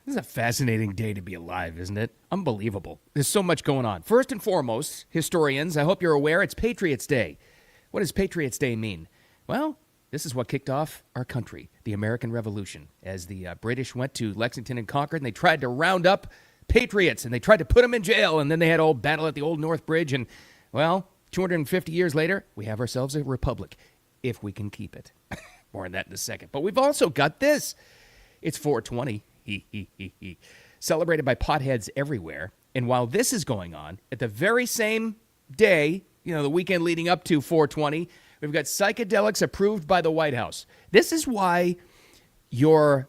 This is a fascinating day to be alive, isn't it? Unbelievable. There's so much going on. First and foremost, historians, I hope you're aware, it's Patriots Day. What does Patriots Day mean? Well, this is what kicked off our country, the American Revolution, as the British went to Lexington and Concord, and they tried to round up patriots, and they tried to put them in jail, and then they had a whole battle at the Old North Bridge, and, well, 250 years later, we have ourselves a republic, if we can keep it. More on that in a second. But we've also got this. It's 420. Celebrated by potheads everywhere. And while this is going on, at the very same day, the weekend leading up to 420, we've got psychedelics approved by the White House. This is why your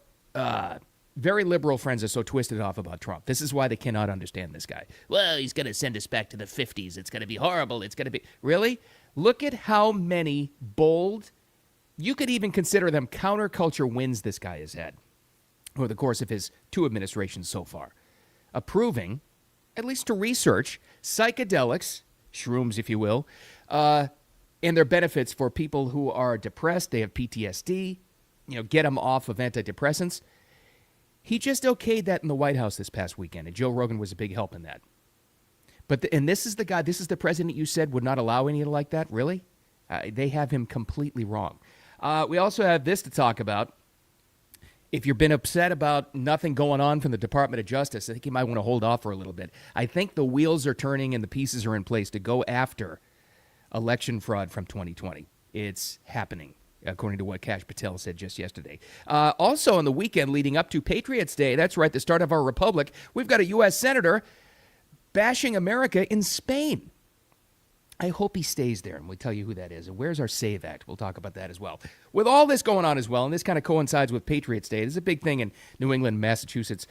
very liberal friends are so twisted off about Trump. This is why they cannot understand this guy. Well, he's going to send us back to the 50s. It's going to be horrible. It's going to be... Really? Look at how many bold, you could even consider them counterculture wins this guy has had over the course of his 2 administrations so far. Approving, at least to research, psychedelics, shrooms if you will, and their benefits for people who are depressed, they have PTSD, get them off of antidepressants. He just okayed that in the White House this past weekend, and Joe Rogan was a big help in that. But and this is the guy, this is the president you said would not allow any like that? Really? They have him completely wrong. We also have this to talk about. If you've been upset about nothing going on from the Department of Justice, I think you might want to hold off for a little bit. I think the wheels are turning and the pieces are in place to go after election fraud from 2020. It's happening, according to what Kash Patel said just yesterday. Also, on the weekend leading up to Patriots Day, that's right, the start of our republic, we've got a U.S. senator bashing America in Spain. I hope he stays there, and we'll tell you who that is. And where's our SAVE Act? We'll talk about that as well. With all this going on as well, and this kind of coincides with Patriots Day, there's a big thing in New England, Massachusetts.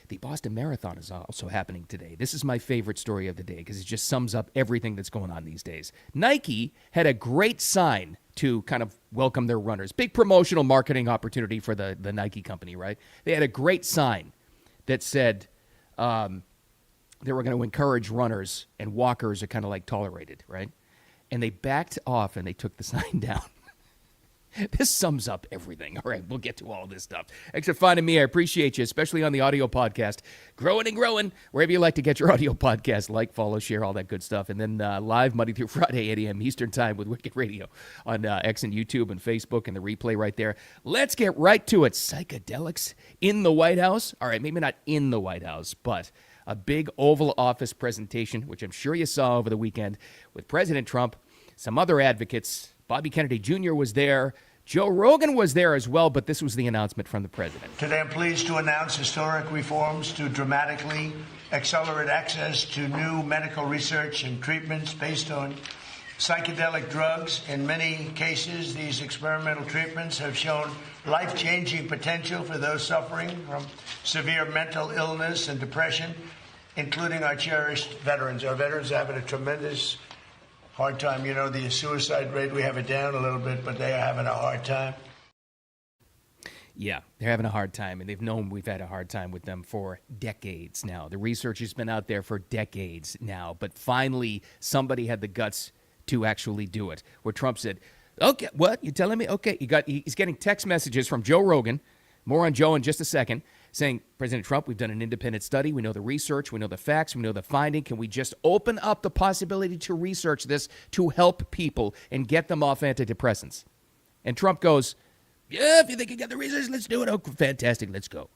The Boston Marathon is also happening today. This is my favorite story of the day because it just sums up everything that's going on these days. Nike had a great sign to kind of welcome their runners. Big promotional marketing opportunity for the Nike company, right? They had a great sign that said... they were going to encourage runners, and walkers are kind of like tolerated, right? And they backed off and they took the sign down. This sums up everything. All right, we'll get to all this stuff. Thanks for finding me. I appreciate you, especially on the audio podcast. Growing and growing, wherever you like to get your audio podcast. Like, follow, share, all that good stuff. And then live Monday through Friday, 8 a.m. Eastern Time with Wicked Radio on X and YouTube and Facebook and the replay right there. Let's get right to it. Psychedelics in the White House. All right, maybe not in the White House, but... a big Oval Office presentation, which I'm sure you saw over the weekend, with President Trump, some other advocates. Bobby Kennedy Jr. was there. Joe Rogan was there as well, but this was the announcement from the president. Today I'm pleased to announce historic reforms to dramatically accelerate access to new medical research and treatments based on psychedelic drugs. In many cases, these experimental treatments have shown life-changing potential for those suffering from severe mental illness and depression, including our cherished veterans. Our veterans are having a tremendous hard time. The suicide rate, we have it down a little bit, but they are having a hard time. Yeah, they're having a hard time, and they've known we've had a hard time with them for decades now. The research has been out there for decades now, but finally somebody had the guts to actually do it, where Trump said, okay, what? You telling me? Okay, he's getting text messages from Joe Rogan, more on Joe in just a second, saying, President Trump, we've done an independent study. We know the research. We know the facts. We know the finding. Can we just open up the possibility to research this to help people and get them off antidepressants? And Trump goes, yeah, if you think you got the research, let's do it. Oh, fantastic. Let's go.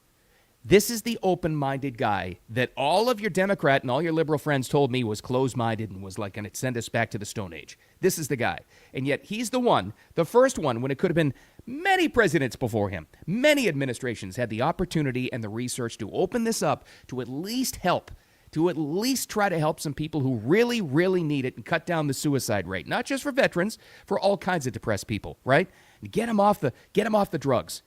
This is the open-minded guy that all of your Democrat and all your liberal friends told me was closed-minded and was like going to send us back to the Stone Age. This is the guy. And yet he's the one, the first one, when it could have been many presidents before him, many administrations had the opportunity and the research to open this up to at least help, to at least try to help some people who really, really need it and cut down the suicide rate. Not just for veterans, for all kinds of depressed people, right? And get them off the drugs.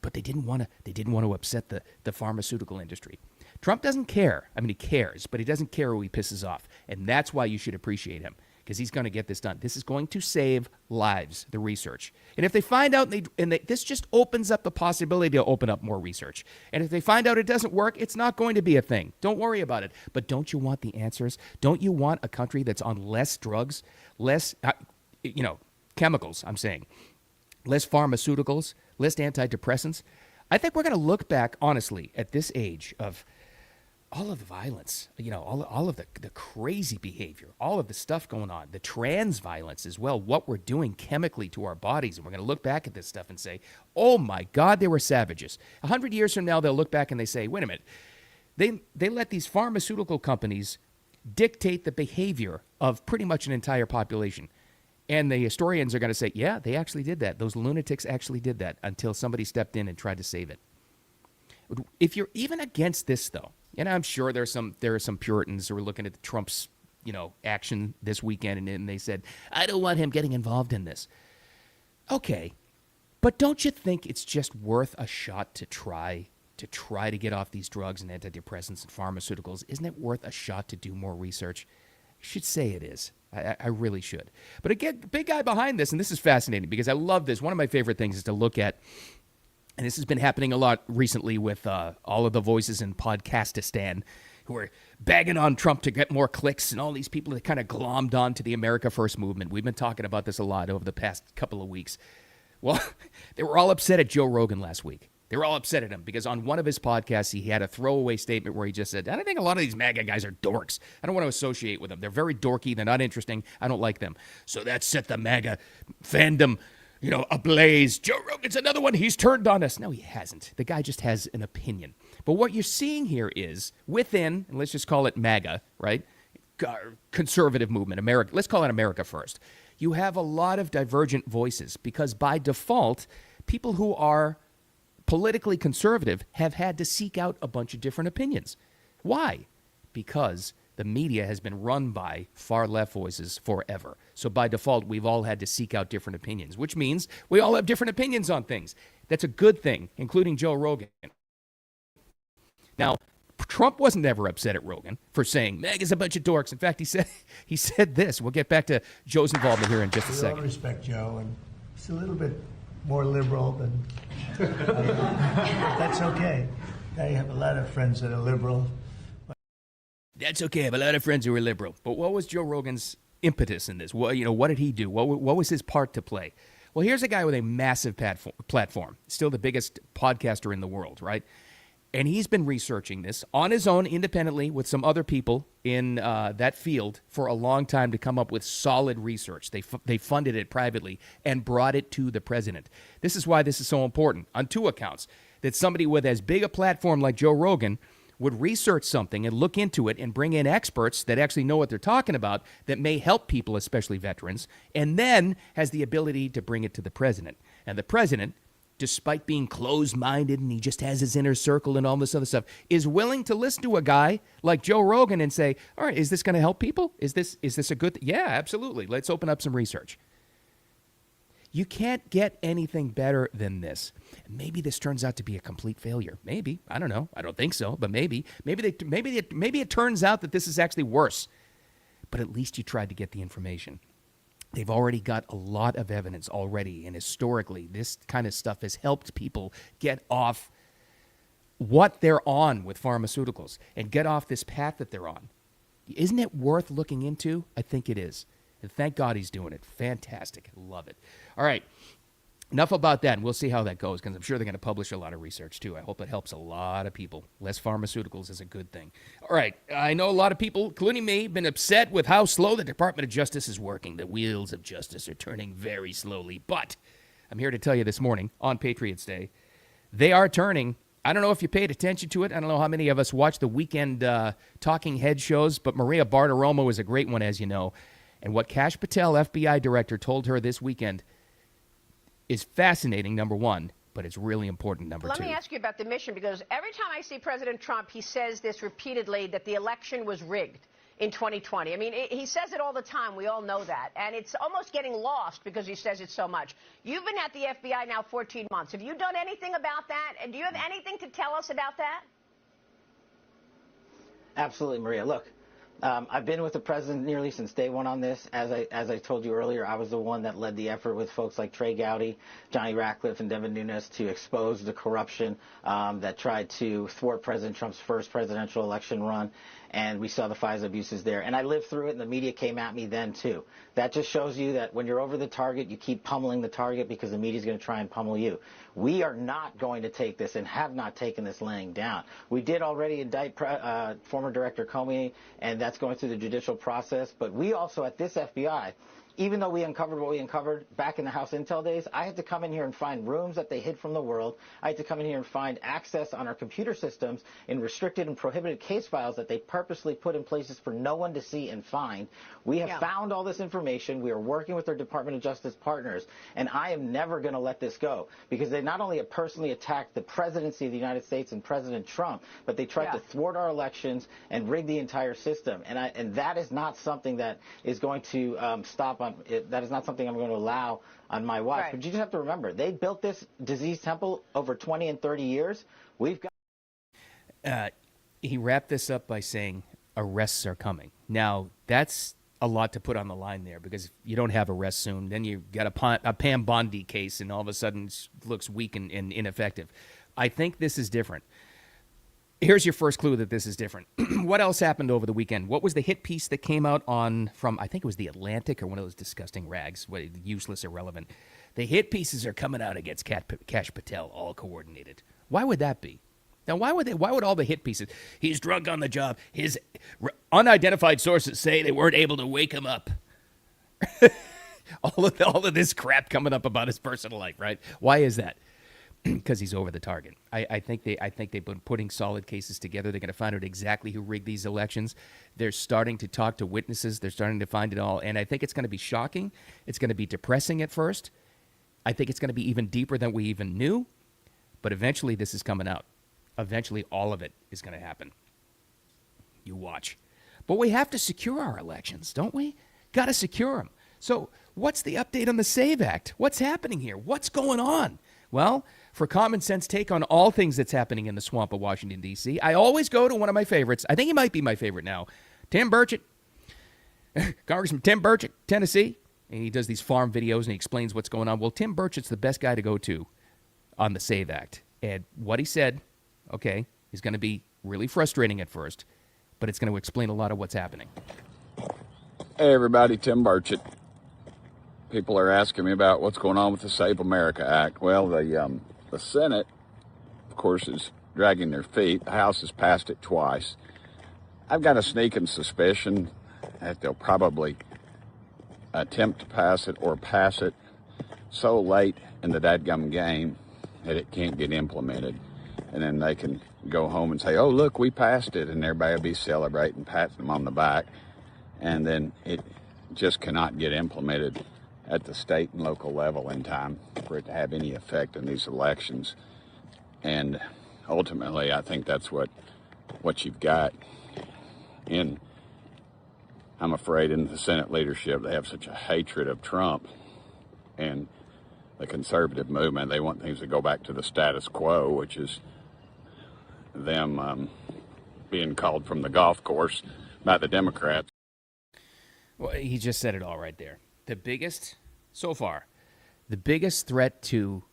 But they didn't want to upset the pharmaceutical industry. Trump doesn't care. I mean, he cares, but he doesn't care who he pisses off. And that's why you should appreciate him, because he's going to get this done. This is going to save lives, the research. And if they find out, this just opens up the possibility to open up more research. And if they find out it doesn't work, it's not going to be a thing. Don't worry about it. But don't you want the answers? Don't you want a country that's on less drugs, less, chemicals, I'm saying, less pharmaceuticals, less antidepressants? I think we're going to look back, honestly, at this age of all of the violence, all of the crazy behavior, all of the stuff going on, the trans violence as well, what we're doing chemically to our bodies. And we're going to look back at this stuff and say, oh my God, they were savages. 100 years from now, they'll look back and they say, wait a minute, they let these pharmaceutical companies dictate the behavior of pretty much an entire population. And the historians are going to say, yeah, they actually did that. Those lunatics actually did that until somebody stepped in and tried to save it. If you're even against this, though, and I'm sure there are some Puritans who are looking at Trump's, action this weekend, and they said, I don't want him getting involved in this. Okay, but don't you think it's just worth a shot to try to get off these drugs and antidepressants and pharmaceuticals? Isn't it worth a shot to do more research? I should say it is. I really should. But again, big guy behind this, and this is fascinating because I love this. One of my favorite things is to look at, and this has been happening a lot recently with all of the voices in Podcastistan who are bagging on Trump to get more clicks, and all these people that kind of glommed on to the America First movement. We've been talking about this a lot over the past couple of weeks. Well, they were all upset at Joe Rogan last week. They were all upset at him because on one of his podcasts, he had a throwaway statement where he just said, I think a lot of these MAGA guys are dorks. I don't want to associate with them. They're very dorky. They're not interesting. I don't like them. So that set the MAGA fandom, ablaze. Joe Rogan's another one. He's turned on us. No, he hasn't. The guy just has an opinion. But what you're seeing here is within, and let's just call it MAGA, right? Conservative movement, America. Let's call it America First. You have a lot of divergent voices because by default, people who are politically conservative have had to seek out a bunch of different opinions. Why? Because the media has been run by far left voices forever. So by default, we've all had to seek out different opinions, which means we all have different opinions on things. That's a good thing, including Joe Rogan. Now, Trump wasn't ever upset at Rogan for saying MAGA's a bunch of dorks. In fact, he said this. We'll get back to Joe's involvement here in just a second. We all respect Joe, and he's a little bit more liberal than that's okay. I have a lot of friends that are liberal. That's okay. I have a lot of friends who are liberal. But what was Joe Rogan's impetus in this? What did he do? What was his part to play? Well, here's a guy with a massive platform, still the biggest podcaster in the world, right? And he's been researching this on his own, independently, with some other people in that field for a long time to come up with solid research. They funded it privately and brought it to the president. This is why this is so important, on two accounts, that somebody with as big a platform like Joe Rogan would research something and look into it and bring in experts that actually know what they're talking about that may help people, especially veterans, and then has the ability to bring it to the president. And the president, despite being closed-minded and he just has his inner circle and all this other stuff, is willing to listen to a guy like Joe Rogan and say, all right, is this going to help people? Is this a good thing? Yeah, absolutely. Let's open up some research. You can't get anything better than this. Maybe this turns out to be a complete failure. Maybe. I don't know. I don't think so, but maybe. Maybe it turns out that this is actually worse. But at least you tried to get the information. They've already got a lot of evidence already, and historically, this kind of stuff has helped people get off what they're on with pharmaceuticals and get off this path that they're on. Isn't it worth looking into? I think it is. And thank God he's doing it. Fantastic. Love it. All right. Enough about that, and we'll see how that goes, because I'm sure they're going to publish a lot of research, too. I hope it helps a lot of people. Less pharmaceuticals is a good thing. All right, I know a lot of people, including me, have been upset with how slow the Department of Justice is working. The wheels of justice are turning very slowly, but I'm here to tell you this morning, on Patriots Day, they are turning. I don't know if you paid attention to it. I don't know how many of us watch the weekend talking head shows, but Maria Bartiromo is a great one, as you know. And what Kash Patel, FBI director, told her this weekend is fascinating, number one, but it's really important, number two. Let me ask you about the mission, because every time I see President Trump, he says this repeatedly, that the election was rigged in 2020. I mean, he says it all the time. We all know that. And it's almost getting lost because he says it so much. You've been at the FBI now 14 months. Have you done anything about that? And do you have anything to tell us about that? Absolutely, Maria. Look, I've been with the president nearly since day one on this. As I told you earlier, I was the one that led the effort with folks like Trey Gowdy, Johnny Ratcliffe, and Devin Nunes to expose the corruption that tried to thwart President Trump's first presidential election run. and we saw the FISA abuses there. And I lived through it, and the media came at me then, too. That just shows you that when you're over the target, you keep pummeling the target because the media is going to try and pummel you. We are not going to take this and have not taken this laying down. We did already indict former Director Comey, and that's going through the judicial process. But we also, at this FBI, even though we uncovered what we uncovered back in the House Intel days, I had to come in here and find rooms that they hid from the world. I had to come in here and find access on our computer systems in restricted and prohibited case files that they purposely put in places for no one to see and find. We have found all this information. We are working with our Department of Justice partners, and I am never going to let this go because they not only have personally attacked the presidency of the United States and President Trump, but they tried to thwart our elections and rig the entire system. And that is not something that is going to stop on it. That is not something I'm going to allow on my watch. Right. But you just have to remember, they built this disease temple over 20 and 30 years. We've got. He wrapped this up by saying arrests are coming. Now, that's a lot to put on the line there because if you don't have arrests soon, then you got a Pam Bondi case and all of a sudden it looks weak and ineffective. I think this is different. Here's your first clue that this is different. What else happened over the weekend? What was the hit piece that came out from, I think it was The Atlantic or one of those disgusting rags, useless, irrelevant. The hit pieces are coming out against Kash Patel, all coordinated. Why would that be? Now, why would all the hit pieces? He's drunk on the job. His unidentified sources say they weren't able to wake him up. all of this crap coming up about his personal life, right? Why is that? Because he's over the target. I think they've been putting solid cases together. They're going to find out exactly who rigged these elections. They're starting to talk to witnesses. They're starting to find it all. And I think it's going to be shocking. It's going to be depressing at first. I think it's going to be even deeper than we even knew. But eventually this is coming out. Eventually all of it is going to happen. You watch. But we have to secure our elections, don't we? Got to secure them. So what's the update on the SAVE Act? What's happening here? What's going on? Well, for common sense take on all things that's happening in the swamp of Washington, D.C., I always go to one of my favorites. I think he might be my favorite now. Tim Burchett, Congressman Tim Burchett, Tennessee. And he does these farm videos and he explains what's going on. Well, Tim Burchett's the best guy to go to on the SAVE Act. And what he said, okay, is going to be really frustrating at first, but it's going to explain a lot of what's happening. Hey, everybody, Tim Burchett. People are asking me about what's going on with the Save America Act. Well, the Senate, of course, is dragging their feet. The House has passed it twice. I've got a sneaking suspicion that they'll probably attempt to pass it or pass it so late in the dadgum game that it can't get implemented. And then they can go home and say, oh, look, we passed it, and everybody will be celebrating, patting them on the back. And then it just cannot get implemented at the state and local level in time for it to have any effect in these elections. And ultimately, I think that's what you've got. And I'm afraid in the Senate leadership, they have such a hatred of Trump and the conservative movement. They want things to go back to the status quo, which is them being called from the golf course by the Democrats. Well, he just said it all right there. The biggest threat to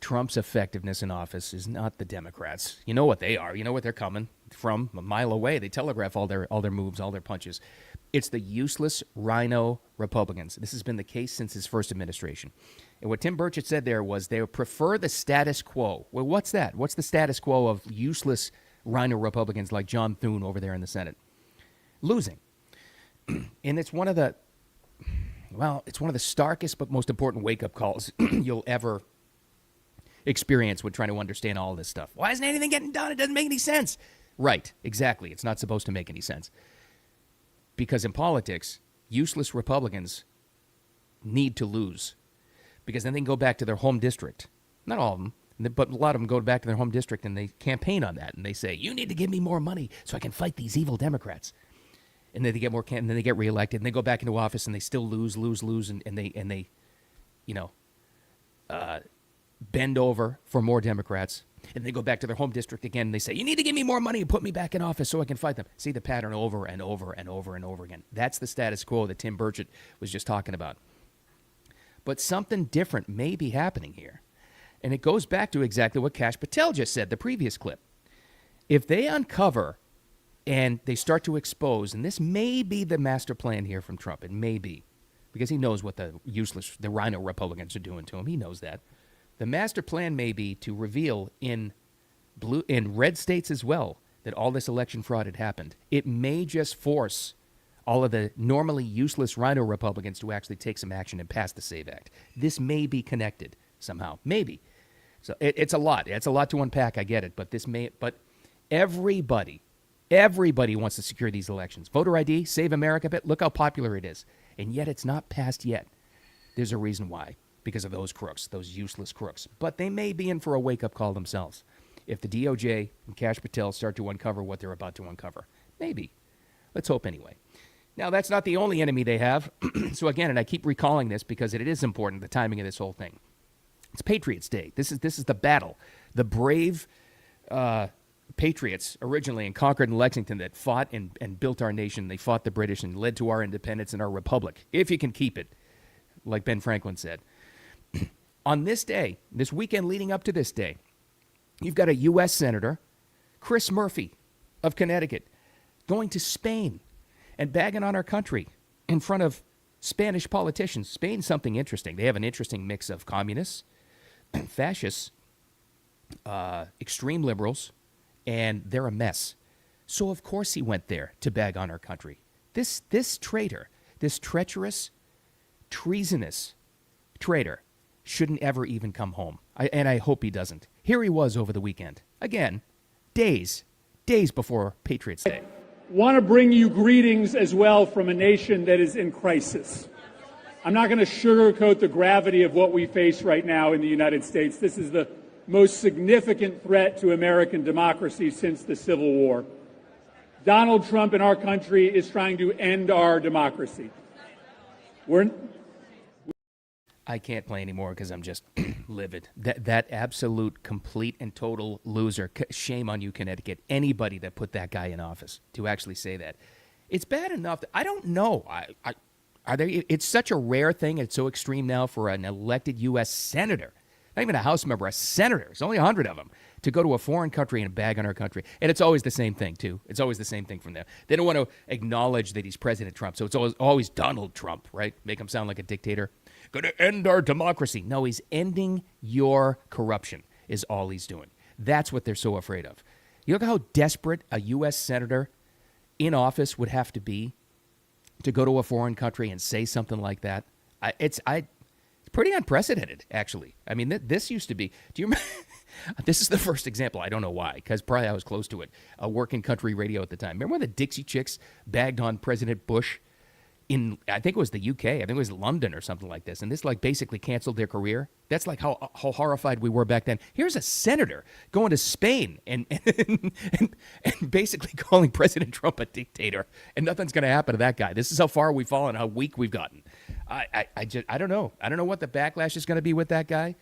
Trump's effectiveness in office is not the Democrats. You know what they are. You know what they're coming from a mile away. They telegraph all their moves, all their punches. It's the useless rhino Republicans. This has been the case since his first administration. And what Tim Burchett said there was they prefer the status quo. Well, what's that? What's the status quo of useless rhino Republicans like John Thune over there in the Senate? Losing. And it's one of the starkest but most important wake-up calls you'll ever experience when trying to understand all this stuff. Why isn't anything getting done? It doesn't make any sense. Right, exactly. It's not supposed to make any sense. Because in politics, useless Republicans need to lose. Because then they can go back to their home district. Not all of them, but a lot of them go back to their home district and they campaign on that. And they say, you need to give me more money so I can fight these evil Democrats. And then they get more, and then they get reelected, and they go back into office, and they still lose, and they, bend over for more Democrats, and they go back to their home district again, and they say, you need to give me more money and put me back in office so I can fight them. See the pattern over and over and over and over again. That's the status quo that Tim Burchett was just talking about. But something different may be happening here, and it goes back to exactly what Kash Patel just said, the previous clip. If they uncover And they start to expose, and this may be the master plan here from Trump. It may be, because he knows what the rhino Republicans are doing to him. He knows that. The master plan may be to reveal in red states as well that all this election fraud had happened. It may just force all of the normally useless rhino Republicans to actually take some action and pass the SAVE Act. This may be connected somehow. Maybe. So it's a lot. It's a lot to unpack. I get it. But everybody wants to secure these elections. Voter ID, Save America, but look how popular it is. And yet it's not passed yet. There's a reason why. Because of those crooks, those useless crooks. But they may be in for a wake-up call themselves if the DOJ and Kash Patel start to uncover what they're about to uncover. Maybe. Let's hope anyway. Now, that's not the only enemy they have. So again, and I keep recalling this because it is important, the timing of this whole thing. It's Patriots Day. This is the battle. The brave Patriots originally in Concord and Lexington that fought and built our nation. They fought the British and led to our independence and our republic, if you can keep it, like Ben Franklin said. On this day, this weekend leading up to this day, you've got a U.S. Senator, Chris Murphy of Connecticut, going to Spain and bagging on our country in front of Spanish politicians. Spain's something interesting. They have an interesting mix of communists, fascists, extreme liberals, and they're a mess. So, of course, he went there to bag on our country. This traitor, this treacherous, treasonous traitor shouldn't ever even come home. And I hope he doesn't. Here he was over the weekend. Again, days before Patriots Day. Want to bring you greetings as well from a nation that is in crisis. I'm not going to sugarcoat the gravity of what we face right now in the United States. This is the most significant threat to American democracy since the Civil War. Donald Trump in our country is trying to end our democracy. I can't play anymore because I'm just livid. That absolute, complete, and total loser. Shame on you, Connecticut. Anybody that put that guy in office to actually say that. It's bad enough. I don't know. Are they? It's such a rare thing. It's so extreme now for an elected U.S. senator, not even a House member, a senator. There's only 100 of them to go to a foreign country and bag on our country. And it's always the same thing, too. It's always the same thing from them. They don't want to acknowledge that he's President Trump. So it's always Donald Trump, right? Make him sound like a dictator. Going to end our democracy. No, he's ending your corruption is all he's doing. That's what they're so afraid of. You look how desperate a U.S. senator in office would have to be to go to a foreign country and say something like that. It's pretty unprecedented, actually. I mean, this used to be. Do you remember? This is the first example. I don't know why, because probably I was close to it. A working country radio at the time. Remember when the Dixie Chicks bagged on President Bush in, I think it was the UK. I think it was London or something like this. And this like basically canceled their career. That's like how horrified we were back then. Here's a senator going to Spain and basically calling President Trump a dictator. And nothing's going to happen to that guy. This is how far we've fallen, how weak we've gotten. I don't know. I don't know what the backlash is going to be with that guy.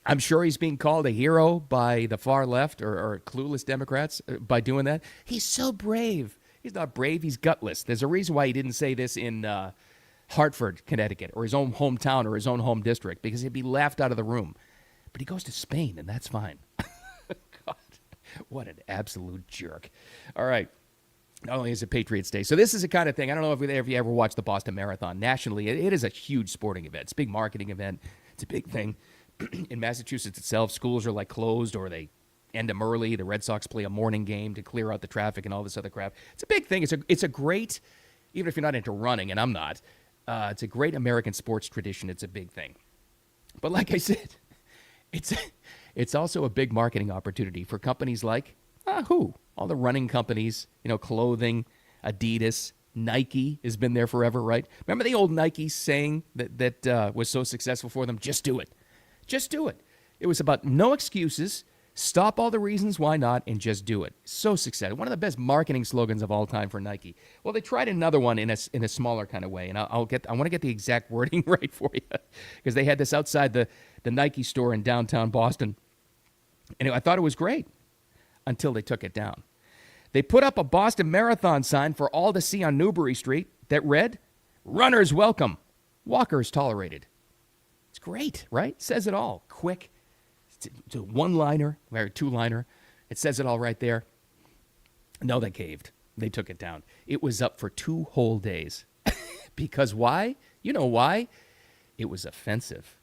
I'm sure he's being called a hero by the far left or clueless Democrats by doing that. He's so brave. He's not brave. He's gutless. There's a reason why he didn't say this in Hartford, Connecticut, or his own hometown or his own home district, because he'd be laughed out of the room. But he goes to Spain, and that's fine. God, what an absolute jerk. All right. Not only is it Patriots Day. So this is the kind of thing, I don't know if you ever watched the Boston Marathon. Nationally, it is a huge sporting event. It's a big marketing event. It's a big thing. In Massachusetts itself, schools are like closed or they end them early. The Red Sox play a morning game to clear out the traffic and all this other crap. It's a big thing. It's a great, even if you're not into running, and I'm not, it's a great American sports tradition. It's a big thing. But like I said, it's also a big marketing opportunity for companies like, all the running companies, clothing, Adidas, Nike has been there forever, right? Remember the old Nike saying that was so successful for them? Just do it. Just do it. It was about no excuses, stop all the reasons why not, and just do it. So successful. One of the best marketing slogans of all time for Nike. Well, they tried another one in a smaller kind of way, and I want to get the exact wording right for you, because they had this outside the Nike store in downtown Boston, and I thought it was great until they took it down. They put up a Boston Marathon sign for all to see on Newbury Street that read, "Runners welcome, walkers tolerated." It's great, right? Says it all. Quick. It's a one-liner or two-liner. It says it all right there. No, they caved. They took it down. It was up for 2 whole days. Because why? You know why? It was offensive.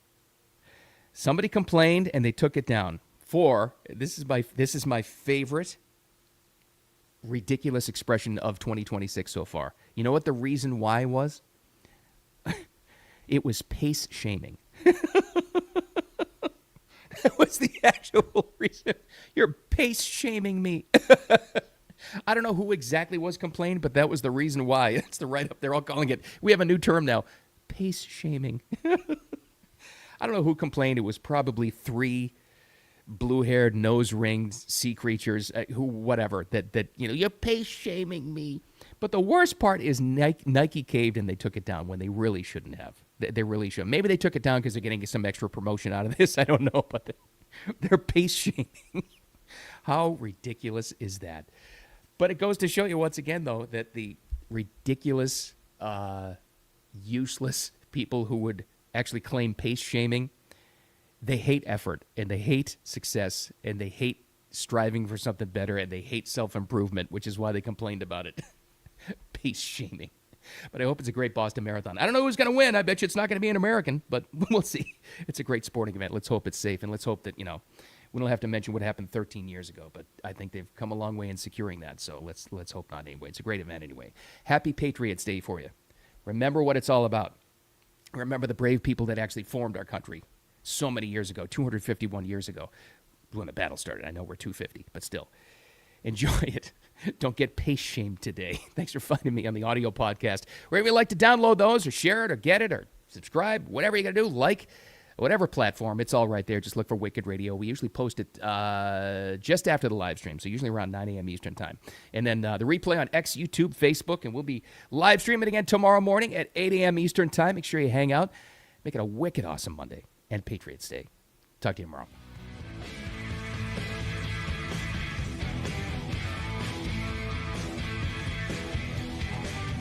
Somebody complained and they took it down. This is my favorite ridiculous expression of 2026 so far. You know what the reason why was? It was pace shaming. That was the actual reason. You're pace shaming me. I don't know who exactly was complained, but that was the reason why. That's the write-up. They're all calling it. We have a new term now. Pace shaming. I don't know who complained. It was probably 3 blue-haired, nose-ringed sea creatures, whatever, that you're pace shaming me. But the worst part is Nike caved and they took it down when they really shouldn't have. They really should. Maybe they took it down because they're getting some extra promotion out of this. I don't know, but they're pace shaming. How ridiculous is that? But it goes to show you once again, though, that the ridiculous, useless people who would actually claim pace shaming, they hate effort and they hate success and they hate striving for something better and they hate self-improvement, which is why they complained about it. Pace shaming. But I hope it's a great Boston Marathon. I don't know who's going to win. I bet you it's not going to be an American, but we'll see. It's a great sporting event. Let's hope it's safe, and let's hope that, we don't have to mention what happened 13 years ago, but I think they've come a long way in securing that, so let's hope not anyway. It's a great event anyway. Happy Patriots Day for you. Remember what it's all about. Remember the brave people that actually formed our country so many years ago, 251 years ago, when the battle started. I know we're 250, but still. Enjoy it. Don't get pace shamed today. Thanks for finding me on the audio podcast. Wherever you like to download those or share it or get it or subscribe, whatever you got to do, like, whatever platform, it's all right there. Just look for Wicked Radio. We usually post it just after the live stream, so usually around 9 a.m. Eastern time. And then the replay on X, YouTube, Facebook, and we'll be live streaming again tomorrow morning at 8 a.m. Eastern time. Make sure you hang out. Make it a wicked awesome Monday and Patriots Day. Talk to you tomorrow.